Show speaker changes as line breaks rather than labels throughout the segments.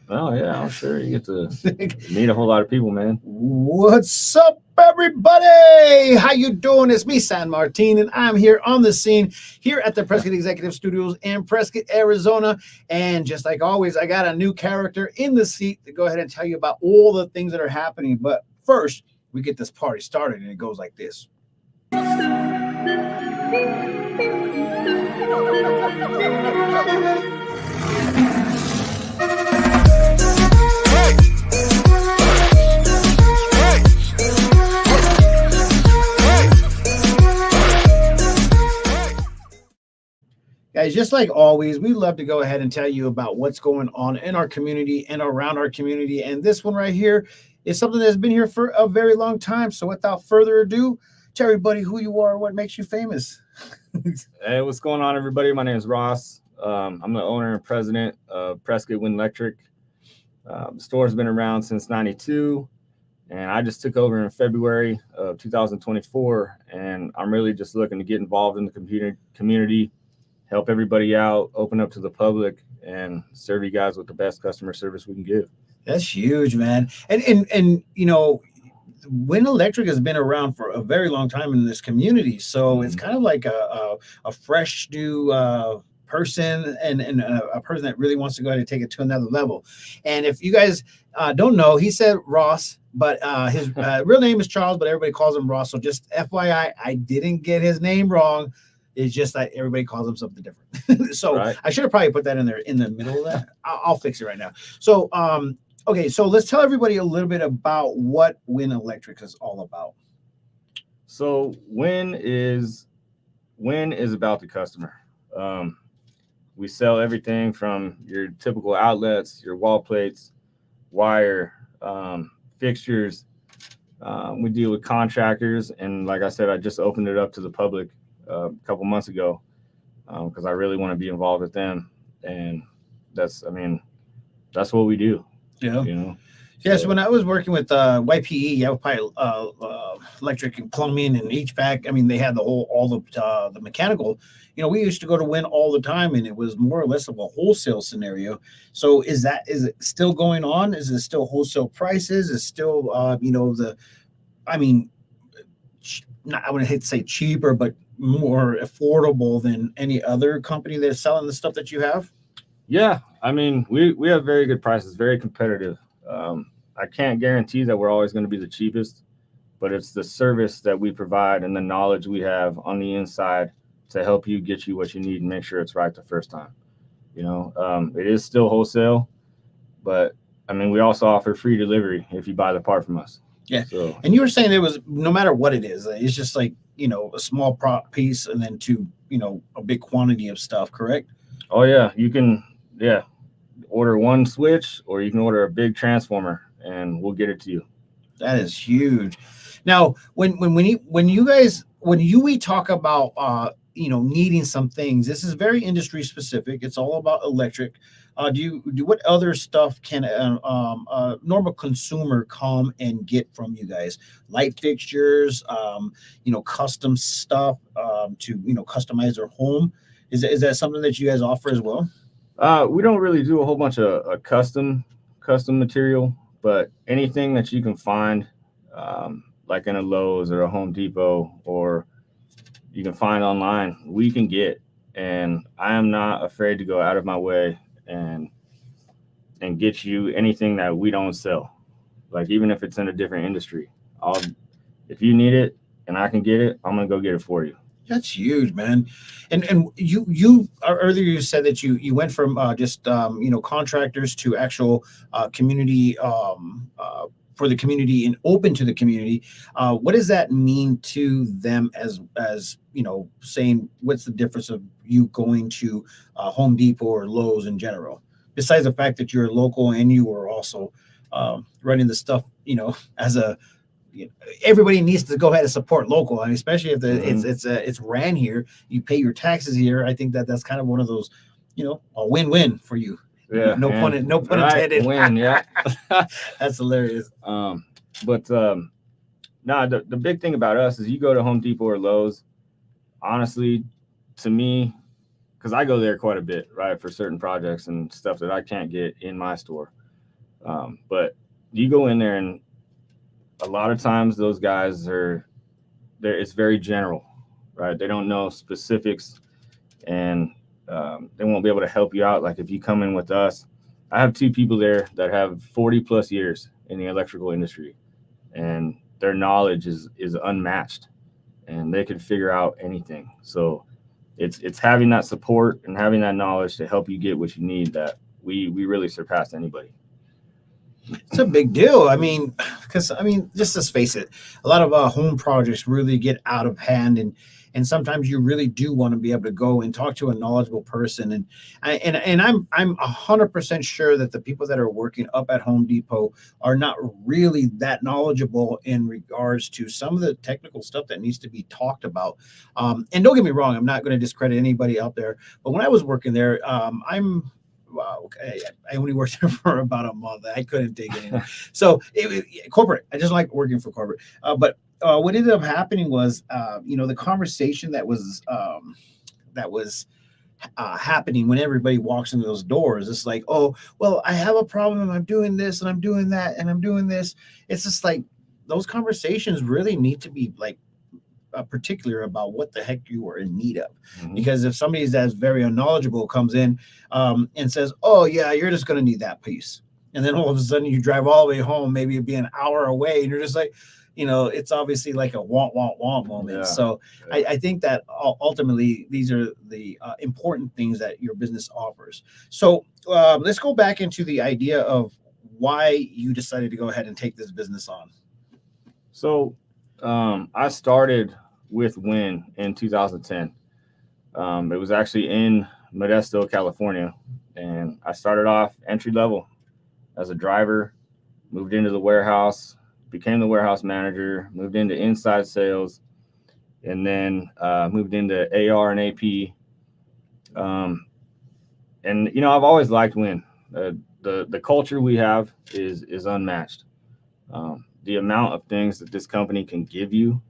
Oh yeah, I'm sure you get to meet a whole lot of people, man.
What's up, everybody? How you doing? It's me, San Martin, and I'm here on the scene here at the Prescott Executive Studios in Prescott, Arizona. And just like always, I got a new character in the seat to go ahead and tell you about all the things that are happening. But first, we get this party started, and it goes like this. Guys, just like always, we love to go ahead and tell you about what's going on in our community and around our community. And this one right here is something that's been here for a very long time. So without further ado, tell everybody who you are, what makes you famous.
Hey, what's going on, everybody? My name is Ross. I'm the owner and president of Prescott Winlectric. The store's been around since '92, and I just took over in February of 2024. And I'm really just looking to get involved in the community, help everybody out, open up to the public, and serve you guys with the best customer service we can give.
That's huge, man. And you know, Winlectric has been around for a very long time in this community, so it's kind of like a fresh new person and a person that really wants to go ahead and take it to another level. And if you guys don't know, he said Ross, but his real name is Charles, but everybody calls him Ross. So just FYI, I didn't get his name wrong. It's just that everybody calls him something different. So right. I should have probably put that in there in the middle of that. I'll fix it right now. So okay, so let's tell everybody a little bit about what Winlectric is all about.
So Win is about the customer. We sell everything from your typical outlets, your wall plates, wire, fixtures. We deal with contractors, and like I said, I just opened it up to the public a couple months ago because I really want to be involved with them, and that's what we do.
Yeah.
You know.
Yes, so when I was working with YPE, electric and plumbing and HVAC. I mean, they had all the mechanical. You know, we used to go to Win all the time, and it was more or less of a wholesale scenario. So is it still going on? Is it still wholesale prices? Is still I wouldn't hate to say cheaper, but more affordable than any other company that's selling the stuff that you have?
Yeah, I mean, we have very good prices, very competitive. I can't guarantee that we're always going to be the cheapest, but it's the service that we provide and the knowledge we have on the inside to help you get you what you need and make sure it's right the first time. You know, it is still wholesale, but I mean, we also offer free delivery if you buy the part from us.
Yeah. So, and you were saying it was no matter what it is, it's just like, you know, a small prop piece and then a big quantity of stuff, correct?
Oh yeah, you can order one switch or you can order a big transformer and we'll get it to you.
That is huge. Now, when we talk about needing some things, this is very industry specific. It's all about electric. What other stuff can a normal consumer come and get from you guys? Light fixtures, custom stuff to customize their home. Is that something that you guys offer as well?
We don't really do a whole bunch of custom material, but anything that you can find, like in a Lowe's or a Home Depot, or you can find online, we can get. And I am not afraid to go out of my way and get you anything that we don't sell. Like, even if it's in a different industry, if you need it and I can get it, I'm gonna go get it for you.
That's huge, man. And you earlier you said that you went from contractors to actual community for the community and open to the community. What does that mean to them as saying what's the difference of you going to Home Depot or Lowe's in general, besides the fact that you're local and you are also running the stuff, as a everybody needs to go ahead and support local. I mean, especially if it's ran here, you pay your taxes here. I think that's kind of one of those, a win-win for you.
Yeah.
No pun intended.
Win, yeah.
That's hilarious.
The big thing about us is you go to Home Depot or Lowe's, honestly, to me, because I go there quite a bit, right, for certain projects and stuff that I can't get in my store. But you go in there, and a lot of times those guys are there. It's very general, right? They don't know specifics, and they won't be able to help you out. Like if you come in with us, I have two people there that have 40 plus years in the electrical industry, and their knowledge is unmatched, and they can figure out anything. So it's having that support and having that knowledge to help you get what you need that we really surpass anybody.
It's a big deal. I mean, because just let's face it, a lot of home projects really get out of hand, and sometimes you really do want to be able to go and talk to a knowledgeable person. And I'm 100% sure that the people that are working up at Home Depot are not really that knowledgeable in regards to some of the technical stuff that needs to be talked about. And don't get me wrong, I'm not going to discredit anybody out there, but when I was working there, wow, okay. I only worked there for about a month. I couldn't take it anymore. So corporate. I just like working for corporate. But what ended up happening was, the conversation that was happening when everybody walks into those doors. It's like, oh, well, I have a problem. I'm doing this and I'm doing that and I'm doing this. It's just like those conversations really need to be like particular about what the heck you are in need of.
Mm-hmm.
Because if somebody that's very unknowledgeable comes in and says, oh yeah, you're just going to need that piece, and then all of a sudden you drive all the way home, maybe it'd be an hour away, and you're just like, it's obviously like a want moment.
Yeah.
So yeah. I think that ultimately these are the important things that your business offers. So let's go back into the idea of why you decided to go ahead and take this business on.
So I started with Win in 2010. It was actually in Modesto, California, and I started off entry level as a driver, moved into the warehouse, became the warehouse manager, moved into inside sales, and then moved into AR and AP. And I've always liked Win. The culture we have is unmatched. The amount of things that this company can give you,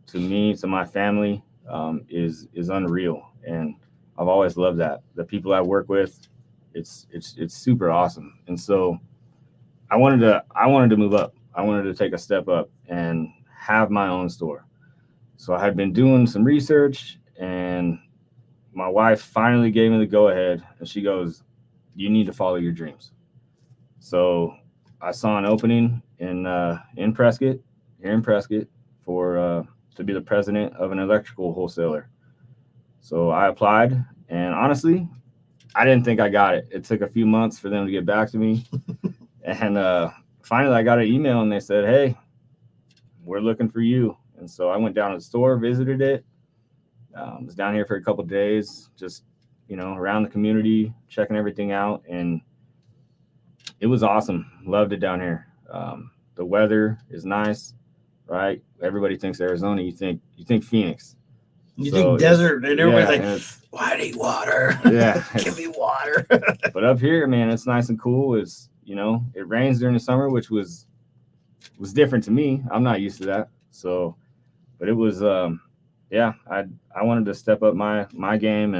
to me, to my family, is unreal, and I've always loved that. The people I work with, it's super awesome, and so I wanted to move up. I wanted to take a step up and have my own store. So I had been doing some research, and my wife finally gave me the go ahead, and she goes, "You need to follow your dreams." So I saw an opening in Prescott, here in Prescott, for to be the president of an electrical wholesaler. So I applied, and honestly, I didn't think I got it. It took a few months for them to get back to me, and finally I got an email, and they said, "Hey, we're looking for you." And so I went down to the store, visited it, was down here for a couple of days, just around the community, checking everything out, and it was awesome. Loved it down here. The weather is nice, right? Everybody thinks Arizona. You think Phoenix.
You think desert, and everybody's like, "Why do you need water?
Yeah,
give me water."
But up here, man, it's nice and cool. It's it rains during the summer, which was different to me. I'm not used to that. So, but it was I wanted to step up my game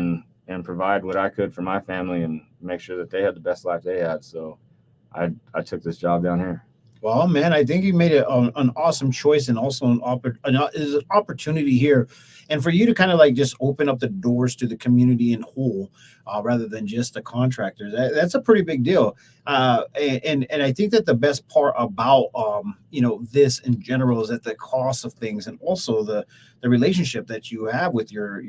and provide what I could for my family and make sure that they had the best life they had. So I took this job down here.
Well, man, I think you made an awesome choice, and also an opportunity here, and for you to kind of like just open up the doors to the community in whole, rather than just the contractors. That's a pretty big deal. And I think that the best part about this in general is that the cost of things, and also the relationship that you have with your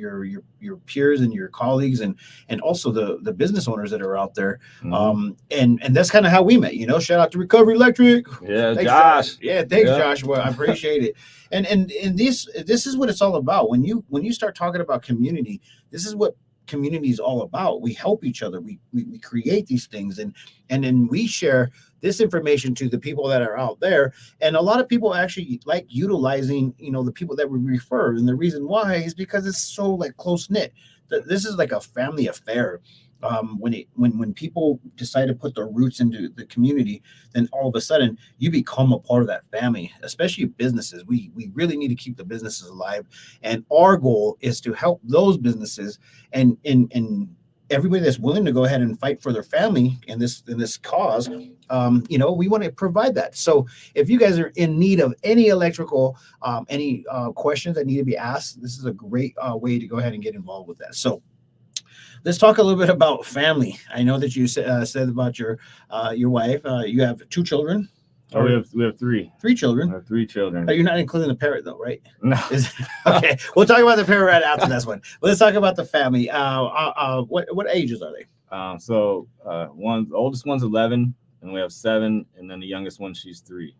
peers and your colleagues, and also the business owners that are out there.
Mm-hmm.
And that's kind of how we met. Shout out to Recovery Electric.
Yeah,
thanks,
Josh.
Yeah, thanks, Joshua. I appreciate it. And this is what it's all about. When you start talking about community, this is what community is all about. We help each other. We create these things, and then we share this information to the people that are out there. And a lot of people actually like utilizing, the people that we refer. And the reason why is because it's so like close knit. This is like a family affair. When people decide to put their roots into the community, then all of a sudden you become a part of that family, especially businesses. We really need to keep the businesses alive. And our goal is to help those businesses and everybody that's willing to go ahead and fight for their family in this cause, we want to provide that. So if you guys are in need of any electrical, any questions that need to be asked, this is a great way to go ahead and get involved with that. So let's talk a little bit about family. I know that you said about your wife. You have 2 children.
Oh, we have 3.
3 children.
We have 3 children.
You're not including the parrot though, right?
No.
Okay, we'll talk about the parrot right after this one. But let's talk about the family. What ages are they?
So the oldest one's 11, and we have 7, and then the youngest one, she's 3.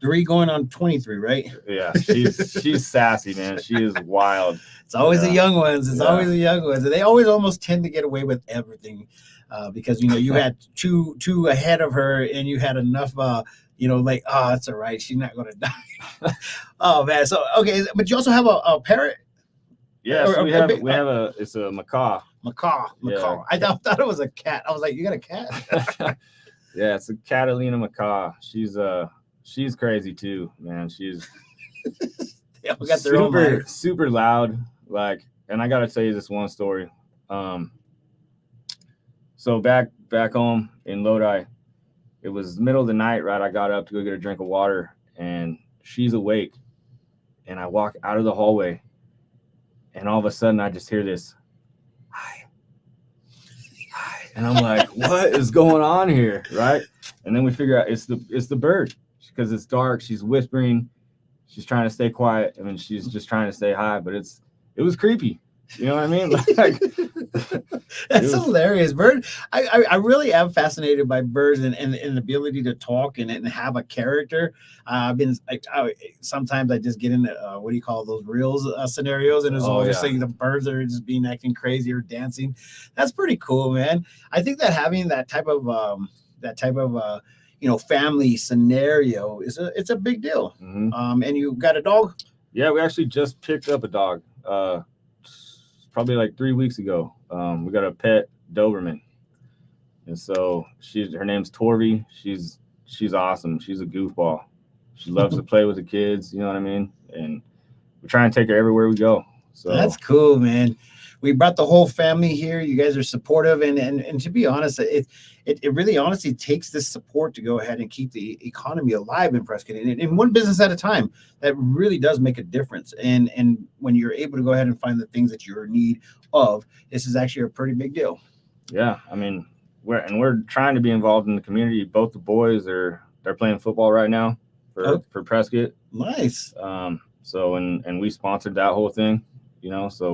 3 going on 23, right?
Yeah, she's sassy, man. She is wild.
It's always the young ones. It's always the young ones, and they always almost tend to get away with everything, because you had two ahead of her, and you had enough. It's all right. She's not going to die. Oh man. So okay, but you also have a parrot.
Yeah, so we have it's a macaw.
Macaw.
Yeah.
I thought it was a cat. I was like, you got a cat?
Yeah, it's a Catalina Macaw. She's crazy too, man. She's
they all got their own
super loud. Like, and I gotta tell you this one story. So back home in Lodi, it was middle of the night, right? I got up to go get a drink of water, and she's awake. And I walk out of the hallway, and all of a sudden I just hear this, hi. And I'm like, what is going on here, right? And then we figure out it's the bird, because it's dark. She's whispering. She's trying to stay quiet. I mean, she's just trying to say hi, but it was creepy. You know what I mean? Like,
that's hilarious. Bird. I really am fascinated by birds and the ability to talk and have a character. Sometimes I just get into what do you call those reels scenarios, and it's always saying the birds are just acting crazy or dancing. That's pretty cool, man. I think that having that type of family scenario it's a big deal.
Mm-hmm.
And you got a dog?
Yeah, we actually just picked up a dog. Probably like 3 weeks ago. We got a pet Doberman, and so her name's Torvi. She's awesome. She's a goofball. She loves to play with the kids. You know what I mean? And we try and take her everywhere we go. So
that's cool, man. We brought the whole family here. You guys are supportive, and to be honest, it really honestly takes this support to go ahead and keep the economy alive in Prescott, and one business at a time. That really does make a difference. And when you're able to go ahead and find the things that you're in need of, this is actually a pretty big deal.
Yeah, I mean, we're trying to be involved in the community. Both the boys they're playing football right now for Prescott.
Nice.
So and we sponsored that whole thing, so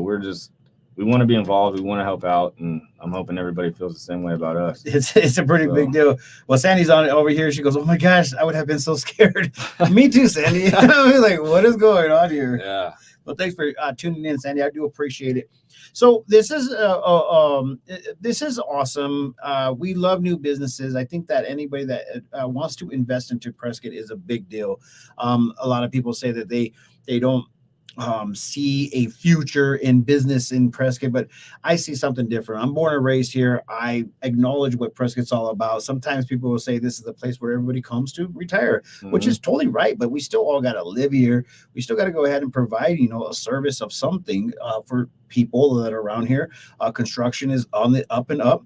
we want to be involved. We want to help out, and I'm hoping everybody feels the same way about us.
It's a pretty big deal. Well, Sandy's on it over here. She goes, "Oh my gosh, I would have been so scared." Me too, Sandy. Like, what is going on here?
Yeah.
Well, thanks for tuning in, Sandy. I do appreciate it. So this is awesome. We love new businesses. I think that anybody that wants to invest into Prescott is a big deal. A lot of people say that they don't see a future in business in Prescott, but I see something different. I'm born and raised here. I acknowledge what Prescott's all about. Sometimes people will say this is the place where everybody comes to retire, which is totally right, but we still all got to live here. We still got to go ahead and provide, a service of something for people that are around here. Construction is on the up and up.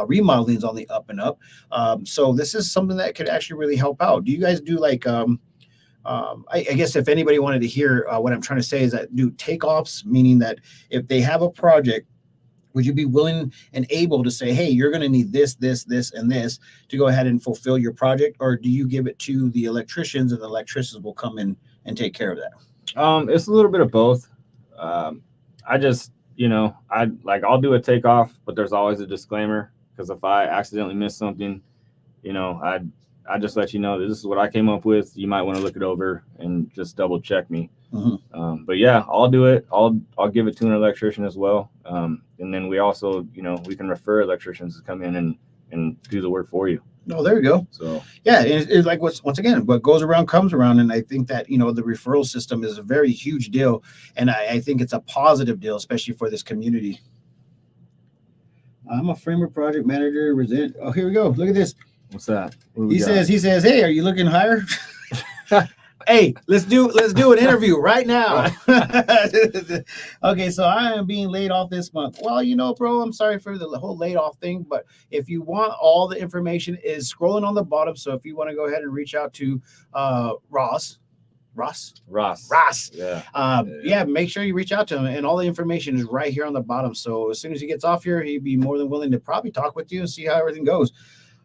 Remodeling is on the up and up. So this is something that could actually really help out. Do you guys do like I guess if anybody wanted to hear what I'm trying to say is that do takeoffs, meaning that if they have a project, would you be willing and able to say, hey, you're going to need this, this, this, and this to go ahead and fulfill your project? Or do you give it to the electricians and the electricians will come in and take care of that?
It's a little bit of both. I just, I'll do a takeoff, but there's always a disclaimer, because if I accidentally miss something, I just let you know that this is what I came up with. You might want to look it over and just double check me.
Mm-hmm.
But yeah, I'll do it. I'll give it to an electrician as well. And then we also, we can refer electricians to come in and do the work for you.
Oh, there you go.
So
yeah, it's like once again, what goes around comes around. And I think that, the referral system is a very huge deal. And I think it's a positive deal, especially for this community. I'm a framer project manager. Oh, here we go. Look at this.
What's that?
He says, hey, are you looking higher? Hey, let's do an interview right now. Okay, so I am being laid off this month. Well, bro, I'm sorry for the whole laid off thing, but if you want, all the information is scrolling on the bottom. So if you want to go ahead and reach out to Ross. Yeah, make sure you reach out to him, and all the information is right here on the bottom. So as soon as he gets off here, he'd be more than willing to probably talk with you and see how everything goes.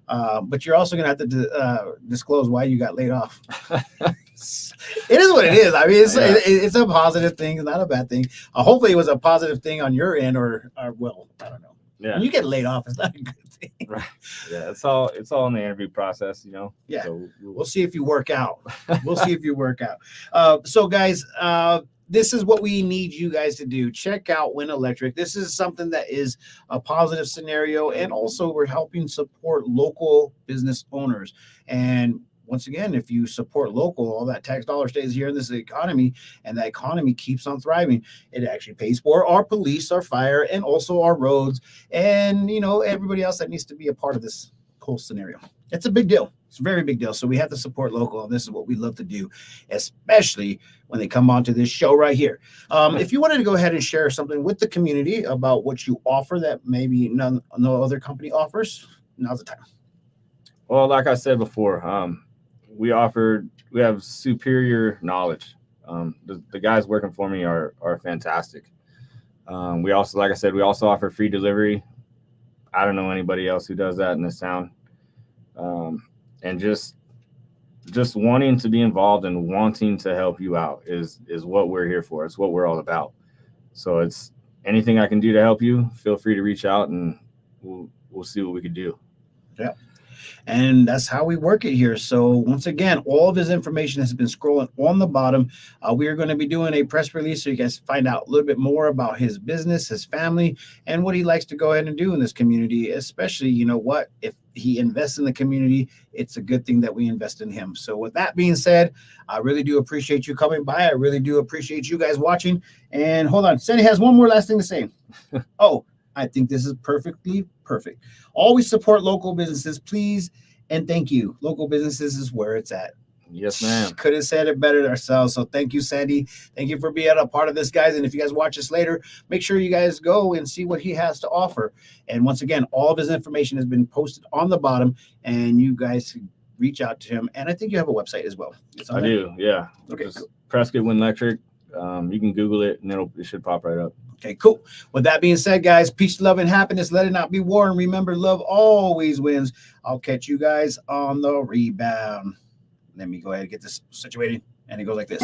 But you're also going to have to disclose why you got laid off. It is what it is. I mean, it's a positive thing, not a bad thing. Hopefully it was a positive thing on your end, or well, I don't know. Yeah. When you get laid off, it's not a good thing.
Right. Yeah, it's all in the interview process,
Yeah.
So
we'll see if you work out. So guys, this is what we need you guys to do. Check out Winlectric. This is something that is a positive scenario, and also we're helping support local business owners. And once again, if you support local, all that tax dollar stays here in this economy, and that economy keeps on thriving. It actually pays for our police, our fire, and also our roads, and everybody else that needs to be a part of this whole scenario. It's a big deal. It's a very big deal. So we have to support local, and this is what we love to do, especially when they come onto this show right here. If you wanted to go ahead and share something with the community about what you offer that maybe no other company offers, now's the time.
Well, like I said before, we have superior knowledge. The guys working for me are fantastic. We also, like I said, we also offer free delivery. I don't know anybody else who does that in this town. And just wanting to be involved and wanting to help you out is what we're here for. It's what we're all about. So it's anything I can do to help you, feel free to reach out, and we'll see what we can do.
Yeah. And that's how we work it here. So once again, all of his information has been scrolling on the bottom. We are going to be doing a press release so you guys find out a little bit more about his business, his family, and what he likes to go ahead and do in this community. Especially, if he invests in the community, it's a good thing that we invest in him. So with that being said, I really do appreciate you coming by. I really do appreciate you guys watching. And hold on, Sandy has one more last thing to say. I think this is perfect. Always support local businesses, please, and thank you. Local businesses is where it's at.
Yes, ma'am.
Could have said it better ourselves. So thank you, Sandy. Thank you for being a part of this, guys. And if you guys watch this later, make sure you guys go and see what he has to offer. And once again, all of his information has been posted on the bottom, and you guys can reach out to him. And I think you have a website as well.
I do, yeah.
Okay.
Prescott Winlectric. You can Google it, and it should pop right up.
Okay, cool. With that being said, guys, peace, love, and happiness. Let it not be war. And remember, love always wins. I'll catch you guys on the rebound. Let me go ahead and get this situated. And it goes like this.